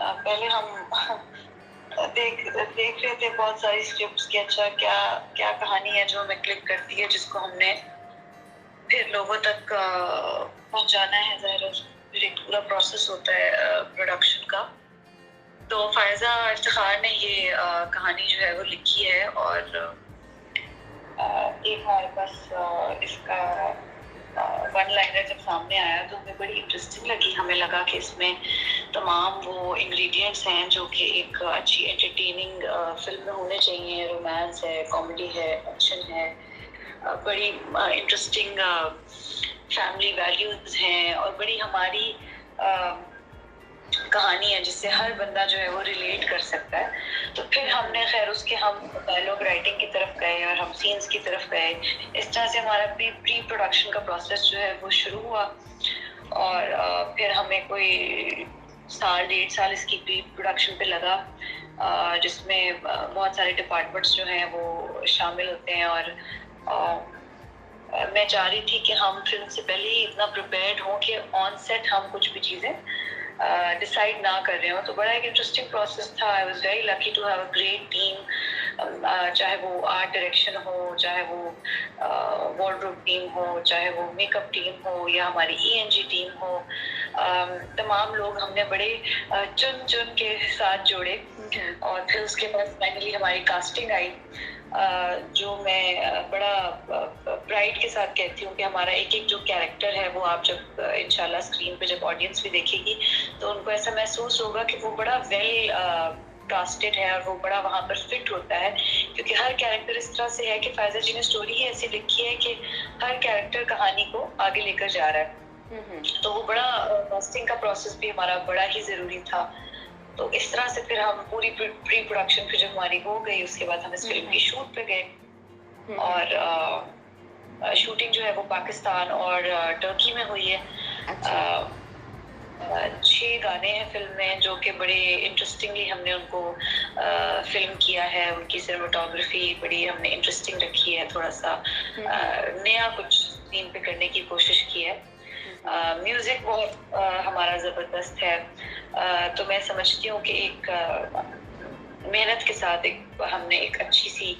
पहले हम देख देख रहे थे बहुत सारी स्क्रिप्ट्स कि अच्छा क्या क्या कहानी है जो हमें क्लिक करती है, जिसको हमने फिर लोगों तक पहुंचाना है। ज़ाहिर फिर एक पूरा प्रोसेस होता है प्रोडक्शन का। तो फायजा इफ्तिखार ने ये कहानी जो है वो लिखी है और एक हमारे पास इसका वन लाइनर जब सामने आया तो हमें बड़ी इंटरेस्टिंग लगी। हमें लगा कि इसमें तमाम वो इंग्रेडिएंट्स हैं जो कि एक अच्छी एंटरटेनिंग फिल्म में होने चाहिए। रोमांस है, कॉमेडी है, एक्शन है, बड़ी इंटरेस्टिंग फैमिली वैल्यूज हैं और बड़ी हमारी कहानी है जिससे हर बंदा जो है वो रिलेट कर सकता है। तो फिर हमने खैर उसके हम डायलॉग राइटिंग की तरफ गए और हम सीन्स की तरफ गए। इस तरह से हमारा प्री प्रोडक्शन का प्रोसेस जो है वो शुरू हुआ और फिर हमें कोई साल 1.5 साल इसकी प्री प्रोडक्शन पे लगा, जिसमें बहुत सारे डिपार्टमेंट्स जो हैं वो शामिल होते हैं। और मैं चाह रही थी कि हम फिल्म से पहले ही इतना प्रिपेयर्ड हों कि ऑन सेट हम कुछ भी चीज़ें डिसाइड ना कर रहे हो। तो बड़ा एक इंटरेस्टिंग प्रोसेस था। I was very lucky to have a great team, चाहे वो आर्ट डायरेक्शन हो, चाहे वो वार्डरोब टीम हो, चाहे वो मेकअप टीम हो या हमारी ईएनजी टीम हो। तमाम लोग हमने बड़े चुन चुन के साथ जोड़े और फिर उसके बाद फाइनली हमारी कास्टिंग आई, जो मैं बड़ा प्राइड के साथ कहती हूँ कि हमारा एक एक जो कैरेक्टर है वो आप जब इंशाल्लाह स्क्रीन पे जब ऑडियंस भी देखेगी तो उनको ऐसा महसूस होगा कि वो बड़ा वेल कास्टेड है और वो बड़ा वहाँ पर फिट होता है, क्योंकि हर कैरेक्टर इस तरह से है कि फायजा जी ने स्टोरी ही ऐसी लिखी है कि हर कैरेक्टर कहानी को आगे लेकर जा रहा है। तो वो बड़ा कास्टिंग का प्रोसेस भी हमारा बड़ा ही ज़रूरी था। तो इस तरह से फिर हम पूरी प्री प्रोडक्शन फिर जब हमारी हो गई उसके बाद हम इस फिल्म की शूट पे गए और शूटिंग जो है वो पाकिस्तान और टर्की में हुई है। अच्छा। 6 गाने हैं फिल्म में जो कि बड़े इंटरेस्टिंगली हमने उनको फिल्म किया है। उनकी सिनेमेटोग्राफी बड़ी हमने इंटरेस्टिंग रखी है, थोड़ा सा नया कुछ सीन पे करने की कोशिश की है। म्यूजिक बहुत हमारा ज़बरदस्त है। तो मैं समझती हूँ कि एक मेहनत के साथ हमने एक अच्छी सी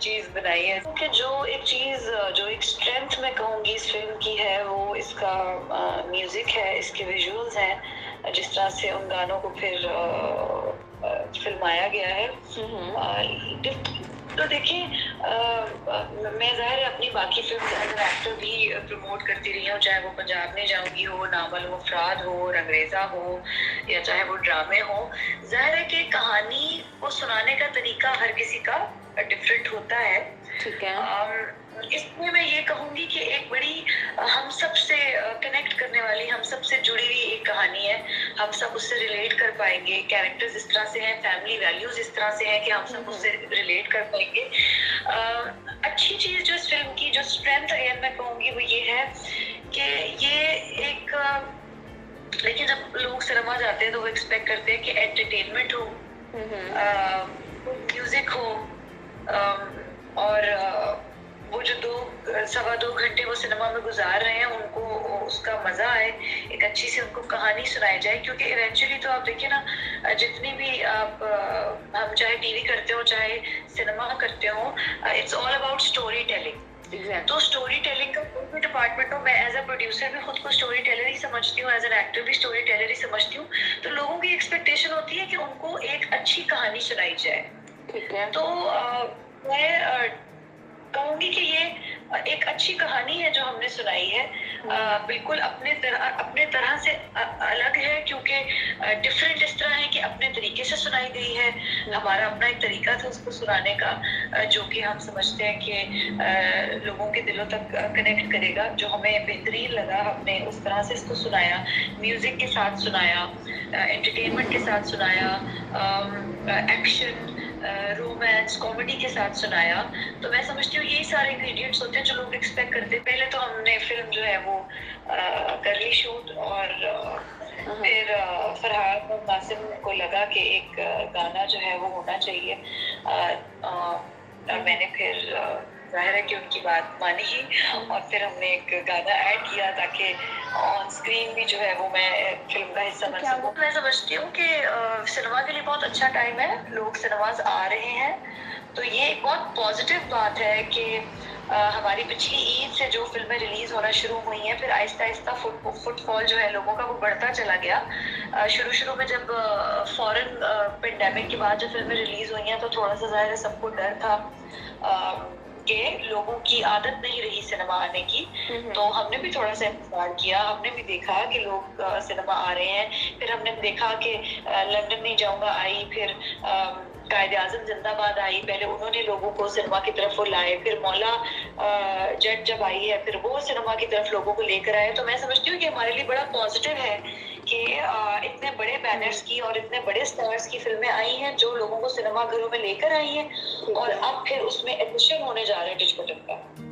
चीज़ बनाई है। कि जो एक स्ट्रेंथ मैं कहूँगी इस फिल्म की है वो इसका म्यूज़िक है, इसके विजुअल्स हैं, जिस तरह से उन गानों को फिर फिल्माया गया है। तो देखिए, मैं ज़ाहिर अपनी बाकी फिल्म एज एन एक्टर भी प्रमोट करती रही हूँ, चाहे वो पंजाब में जाऊँगी हो, नावल हो, अफराद हो, रंगरेज़ा हो या चाहे वो ड्रामे हो। ज़ाहिर है कि कहानी को सुनाने का तरीका हर किसी का डिफरेंट होता है। ठीक है। इसमें मैं ये कहूँगी कि एक बड़ी हम सबसे कनेक्ट करने वाली, हम सबसे जुड़ी हुई एक कहानी है। हम सब उससे रिलेट कर पाएंगे। कैरेक्टर्स इस तरह से हैं, फैमिली वैल्यूज इस तरह से हैं कि हम सब उससे रिलेट कर पाएंगे। अच्छी चीज़ जो इस फिल्म की जो स्ट्रेंथ अगेन मैं कहूँगी वो ये है कि ये एक लेकिन जब लोग सिनेमा जाते हैं तो वो एक्सपेक्ट करते हैं कि एंटरटेनमेंट हो, म्यूजिक हो और वो जो 2-2.25 घंटे वो सिनेमा में गुजार रहे हैं उनको उसका मजा आए, एक अच्छी सी उनको कहानी सुनाई जाए। क्योंकि इवेंचुअली तो आप देखिए ना, जितनी भी आप हम चाहे टीवी करते हो चाहे सिनेमा करते हो, it's all about story telling. तो स्टोरी टेलिंग का कोई भी डिपार्टमेंट हो, मैं एज अ प्रोड्यूसर भी खुद को स्टोरी टेलर ही समझती हूँ, एज एन एक्टर भी स्टोरी टेलर ही समझती हूँ। तो लोगों की एक्सपेक्टेशन होती है कि उनको एक अच्छी कहानी सुनाई जाए। ठीक है। तो मैं कहूँगी कि ये एक अच्छी कहानी है जो हमने सुनाई है। बिल्कुल अपने तरह से अलग है, क्योंकि डिफरेंट इस तरह है कि अपने तरीके से सुनाई गई है। हमारा अपना एक तरीका था उसको सुनाने का, जो कि हम समझते हैं कि लोगों के दिलों तक कनेक्ट करेगा। जो हमें बेहतरीन लगा, हमने उस तरह से इसको सुनाया, म्यूजिक के साथ सुनाया, एंटरटेनमेंट के साथ सुनाया, एक्शन, रोमांस, कॉमेडी के साथ सुनाया। तो मैं समझती हूँ यही सारे इंग्रेडिएंट्स होते हैं जो लोग एक्सपेक्ट करते हैं। पहले तो हमने फिल्म जो है वो कर ली शूट और फिर फरहाद और नासिम को लगा कि एक गाना जो है वो होना चाहिए। मैंने फिर जाहिर है कि उनकी बात मानी ही, और फिर हमने एक गाना ऐड किया ताकि ऑन स्क्रीन भी जो है वो मैं फिल्म का हिस्सा बन सकूं। मैं समझती हूँ कि सिनेमा के लिए बहुत अच्छा टाइम है, लोग सिनेमाज आ रहे हैं, तो ये एक बहुत पॉजिटिव बात है कि हमारी पिछली ईद से जो फिल्में रिलीज होना शुरू हुई हैं, फिर आहिस्ता आहिस्ता फुटफॉल जो है लोगों का वो बढ़ता चला गया। शुरू में जब फॉरेन पेंडेमिक के बाद जो फिल्में रिलीज हुई हैं तो थोड़ा सा ज़ाहिर है सबको डर था कि लोगों की आदत नहीं रही सिनेमा आने की, तो हमने भी थोड़ा सा इंतजार किया, हमने भी देखा कि लोग सिनेमा आ रहे हैं, फिर हमने देखा कि लंदन नहीं जाऊंगा आई, फिर कायदे आजम जिंदाबाद आई, पहले उन्होंने लोगों को सिनेमा की तरफ वो लाए, फिर मौला जट जब आई है फिर वो सिनेमा की तरफ लोगों को लेकर आए। तो मैं समझती हूँ कि हमारे लिए बड़ा पॉजिटिव है कि इतने बड़े बैनर्स की और इतने बड़े स्टार्स की फिल्में आई हैं जो लोगों को सिनेमा घरों में लेकर आई हैं, और अब फिर उसमें एडिशन होने जा रहा है टिच बटन का।